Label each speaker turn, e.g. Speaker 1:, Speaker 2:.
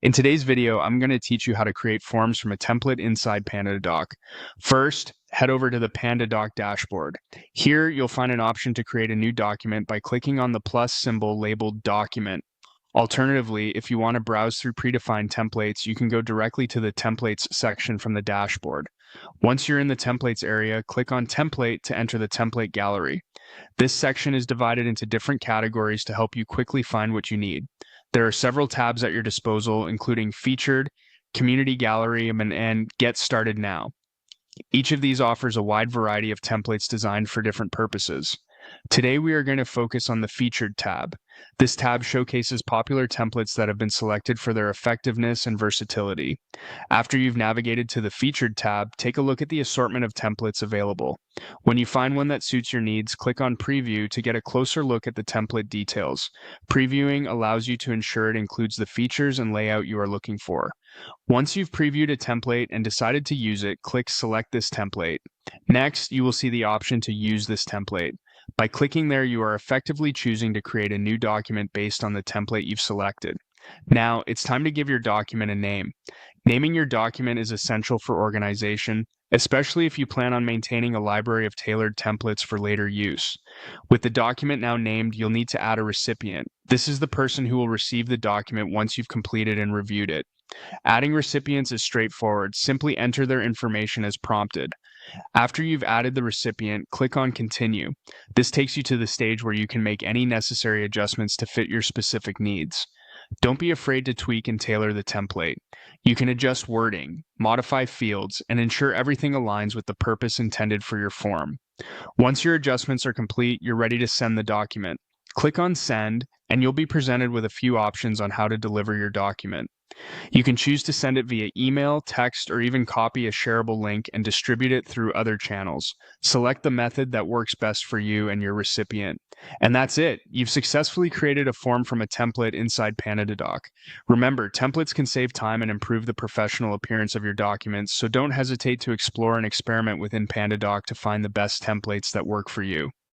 Speaker 1: In today's video, I'm going to teach you how to create forms from a template inside Pandadoc. First, head over to the Pandadoc dashboard. Here, you'll find an option to create a new document by clicking on the plus symbol labeled Document. Alternatively, if you want to browse through predefined templates, you can go directly to the Templates section from the dashboard. Once you're in the Templates area, click on Template to enter the template gallery. This section is divided into different categories to help you quickly find what you need. There are several tabs at your disposal, including Featured, Community Gallery, and Get Started Now. Each of these offers a wide variety of templates designed for different purposes. Today, we are going to focus on the Featured tab. This tab showcases popular templates that have been selected for their effectiveness and versatility. After you've navigated to the Featured tab, take a look at the assortment of templates available. When you find one that suits your needs, click on Preview to get a closer look at the template details. Previewing allows you to ensure it includes the features and layout you are looking for. Once you've previewed a template and decided to use it, click Select this template. Next, you will see the option to use this template. By clicking there, you are effectively choosing to create a new document based on the template you've selected. Now, it's time to give your document a name. Naming your document is essential for organization, especially if you plan on maintaining a library of tailored templates for later use. With the document now named, you'll need to add a recipient. This is the person who will receive the document once you've completed and reviewed it. Adding recipients is straightforward. Simply enter their information as prompted. After you've added the recipient, click on Continue. This takes you to the stage where you can make any necessary adjustments to fit your specific needs. Don't be afraid to tweak and tailor the template. You can adjust wording, modify fields, and ensure everything aligns with the purpose intended for your form. Once your adjustments are complete, you're ready to send the document. Click on Send, and you'll be presented with a few options on how to deliver your document. You can choose to send it via email, text, or even copy a shareable link and distribute it through other channels. Select the method that works best for you and your recipient. And that's it. You've successfully created a form from a template inside Pandadoc. Remember, templates can save time and improve the professional appearance of your documents, so don't hesitate to explore and experiment within Pandadoc to find the best templates that work for you.